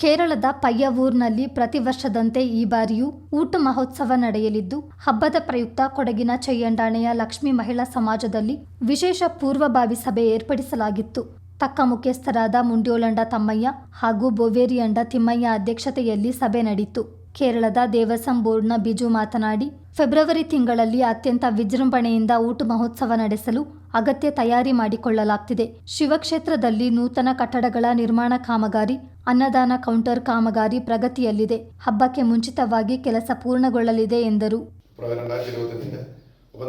ಕೇರಳದ ಪಯ್ಯವೂರಿನಲ್ಲಿ ಪ್ರತಿ ವರ್ಷದಂತೆ ಈ ಬಾರಿಯೂ ಊಟ ಮಹೋತ್ಸವ ನಡೆಯಲಿದ್ದು, ಹಬ್ಬದ ಪ್ರಯುಕ್ತ ಕೊಡಗಿನ ಚಯ್ಯಂಡಾಣೆಯ ಲಕ್ಷ್ಮೀ ಮಹಿಳಾ ಸಮಾಜದಲ್ಲಿ ವಿಶೇಷ ಪೂರ್ವಭಾವಿ ಸಭೆ ಏರ್ಪಡಿಸಲಾಗಿತ್ತು. ತಕ್ಕ ಮುಖ್ಯಸ್ಥರಾದ ಮುಂಡ್ಯೋಲಂಡ ತಮ್ಮಯ್ಯ ಹಾಗೂ ಬೊವೇರಿಯಂಡ ತಿಮ್ಮಯ್ಯ ಅಧ್ಯಕ್ಷತೆಯಲ್ಲಿ ಸಭೆ ನಡೆಯಿತು. ಕೇರಳದ ದೇವಸಂ ಬೋರ್ಡ್ನ ಬಿಜು ಮಾತನಾಡಿ, ಫೆಬ್ರವರಿ ತಿಂಗಳಲ್ಲಿ ಅತ್ಯಂತ ವಿಜೃಂಭಣೆಯಿಂದ ಊಟ ಮಹೋತ್ಸವ ನಡೆಸಲು ಅಗತ್ಯ ತಯಾರಿ ಮಾಡಿಕೊಳ್ಳಲಾಗ್ತಿದೆ. ಶಿವಕ್ಷೇತ್ರದಲ್ಲಿ ನೂತನ ಕಟ್ಟಡಗಳ ನಿರ್ಮಾಣ ಕಾಮಗಾರಿ, ಅನ್ನದಾನ ಕೌಂಟರ್ ಕಾಮಗಾರಿ ಪ್ರಗತಿಯಲ್ಲಿದೆ. ಹಬ್ಬಕ್ಕೆ ಮುಂಚಿತವಾಗಿ ಕೆಲಸ പൂർണ്ണಗೊಳ್ಳಲಿದೆ ಎಂದರು.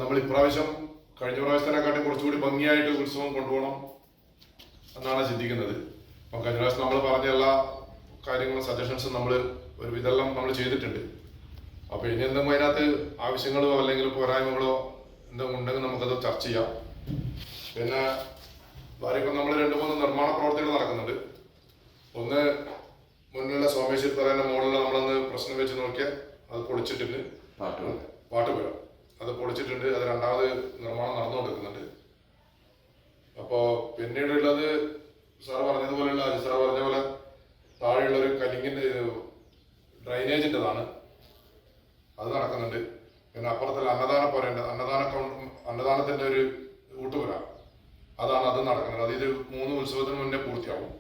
നമ്മൾ ഇപ്രാവശ്യം കഴിഞ്ഞ പ്രാവശ്യത്തിനെക്കാട്ടും കുറച്ചുകൂടി ഭംഗിയായിട്ട് ഉത്സവം കൊണ്ടുപോകണം എന്നാണ് ചിന്തിക്കുന്നത്. അപ്പം കഴിഞ്ഞ പ്രാവശ്യം നമ്മൾ പറഞ്ഞ എല്ലാ കാര്യങ്ങളും സജഷൻസും നമ്മൾ ഒരു വിധെല്ലാം നമ്മൾ ചെയ്തിട്ടുണ്ട്. അപ്പോൾ ഇനി എന്തെങ്കിലും അതിനകത്ത് ആവശ്യങ്ങളോ അല്ലെങ്കിൽ പോരായ്മകളോ എന്തെങ്കിലും ഉണ്ടെങ്കിൽ നമുക്കത് ചർച്ച ചെയ്യാം. പിന്നെ ഇപ്പം നമ്മൾ 2-3 നിർമ്മാണ പ്രവർത്തികൾ നടക്കുന്നുണ്ട്. ഒന്ന് മുന്നിലുള്ള സോമേശ്വരി തറേൻ്റെ മുകളിൽ നമ്മളൊന്ന് പ്രശ്നം വെച്ച് നോക്കിയാൽ അത് പൊളിച്ചിട്ടുണ്ട്. പാട്ടുപുര അത് പൊളിച്ചിട്ടുണ്ട്. അത് രണ്ടാമത് നിർമ്മാണം നടന്നുകൊണ്ടിരിക്കുന്നുണ്ട്. അപ്പോൾ പിന്നീടുള്ളത് സാർ പറഞ്ഞതുപോലെയുള്ള അജി സാർ പറഞ്ഞ പോലെ താഴെയുള്ളൊരു കലിങ്ങിൻ്റെ ഡ്രൈനേജിൻ്റെതാണ്, അത് നടക്കുന്നുണ്ട്. പിന്നെ അപ്പുറത്തുള്ള അന്നദാനത്തിൻ്റെ ഒരു ഊട്ടുപുര അതാണ്, അത് നടക്കുന്നത്. അത് ഇത് 3 ഉത്സവത്തിന് മുന്നേ പൂർത്തിയാവും.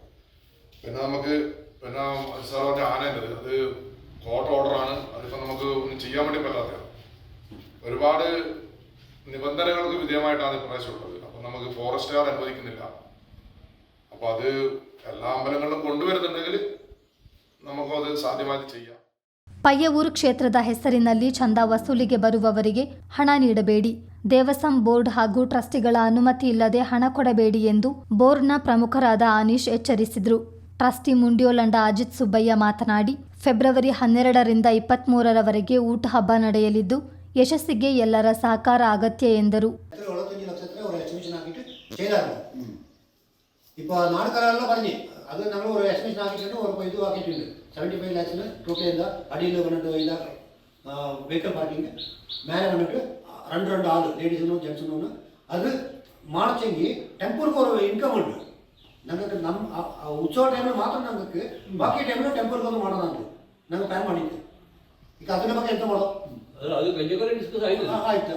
പിന്നെ നമുക്ക് സാർ പറഞ്ഞ ആനേണ്ടത് അത് കോർട്ട് ഓർഡറാണ്. അതിപ്പോൾ നമുക്ക് ഒന്നും ചെയ്യാൻ വേണ്ടി പറ്റാത്തതാണ്. ഒരുപാട് നിബന്ധനകൾക്ക് വിധേയമായിട്ടാണ് ഇപ്രാവശ്യം ഉള്ളത്. അപ്പം നമുക്ക് ഫോറസ്റ്റുകാർ അനുവദിക്കുന്നില്ല. അപ്പോൾ അത് എല്ലാ അമ്പലങ്ങളിലും കൊണ്ടുവരുന്നുണ്ടെങ്കിൽ നമുക്കത് സാധ്യമായി ചെയ്യാം. ಪಯ್ಯವೂರು ಕ್ಷೇತ್ರದ ಹೆಸರಿನಲ್ಲಿ ಚಂದ ವಸೂಲಿಗೆ ಬರುವವರಿಗೆ ಹಣ ನೀಡಬೇಡಿ, ದೇವಸಂ ಬೋರ್ಡ್ ಹಾಗೂ ಟ್ರಸ್ಟಿಗಳ ಅನುಮತಿ ಇಲ್ಲದೆ ಹಣ ಕೊಡಬೇಡಿ ಎಂದು ಬೋರ್ಡ್ನ ಪ್ರಮುಖರಾದ ಅನೀಶ್ ಎಚ್ಚರಿಸಿದರು. ಟ್ರಸ್ಟಿ ಮುಂಡ್ಯೋಲಂಡ ಅಜಿತ್ ಸುಬ್ಬಯ್ಯ ಮಾತನಾಡಿ, ಫೆಬ್ರವರಿ 12ರಿಂದ 23ರವರೆಗೆ ಊಟ ಹಬ್ಬ ನಡೆಯಲಿದ್ದು, ಯಶಸ್ಸಿಗೆ ಎಲ್ಲರ ಸಹಕಾರ ಅಗತ್ಯ ಎಂದರು. ഇപ്പോൾ നാടുകാരെല്ലാം പറഞ്ഞ് അത് ഞങ്ങൾ ഒരു എസ്റ്റിമേഷൻ ആക്കിയിട്ടുണ്ട്. ഒരു ഇത് ആക്കിയിട്ടുണ്ട്. 75 lakhs ടോട്ടൽ ചെയ്ത അടിയിൽ വന്നിട്ട് ചെയ്ത വെഹിക്കിൾ പാർക്കിങ് മേലെ വന്നിട്ട് 2 ആൾ ലേഡീസിനും ജെൻസിനും അത് മാർച്ചെങ്കിൽ ടെമ്പർക്ക് ഒരു ഇൻകം ഉണ്ട് ഞങ്ങൾക്ക്. ഉത്സവ ടൈമിൽ മാത്രം ഞങ്ങൾക്ക്, ബാക്കി ടൈമിൽ ടെമ്പർക്ക് ഒന്ന് ಮಾಡೋಣ ഞങ്ങൾ പ്ലാൻ ಮಾಡಿದ್ದೆ. ಈಗ അതിന്റെ ಬಗ್ಗೆ ಎಂತ ಮಾಡೋದು ಆಯ್ತು.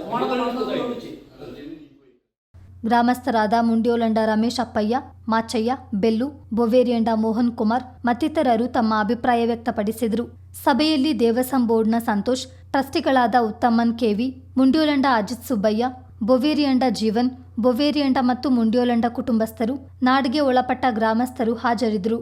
ಗ್ರಾಮಸ್ಥರಾದ ಮುಂಡ್ಯೋಲಂಡ ರಮೇಶ್ ಅಪ್ಪಯ್ಯ, ಮಾಚಯ್ಯ, ಬೆಲ್ಲು, ಬೊವೇರಿಯಂಡ ಮೋಹನ್ ಕುಮಾರ್ ಮತ್ತಿತರರು ತಮ್ಮ ಅಭಿಪ್ರಾಯ ವ್ಯಕ್ತಪಡಿಸಿದರು. ಸಭೆಯಲ್ಲಿ ದೇವಸಂ ಬೋರ್ಡ್ನ ಸಂತೋಷ್, ಟ್ರಸ್ಟಿಗಳಾದ ಉತ್ತಮನ್ ಕೆವಿ, ಮುಂಡ್ಯೋಲಂಡ ಅಜಿತ್ ಸುಬ್ಬಯ್ಯ, ಬೊವೇರಿಯಂಡ ಜೀವನ್, ಬೊವೇರಿಯಂಡ ಮತ್ತು ಮುಂಡ್ಯೋಲಂಡ ಕುಟುಂಬಸ್ಥರು, ನಾಡಿಗೆ ಒಳಪಟ್ಟ ಗ್ರಾಮಸ್ಥರು ಹಾಜರಿದ್ದರು.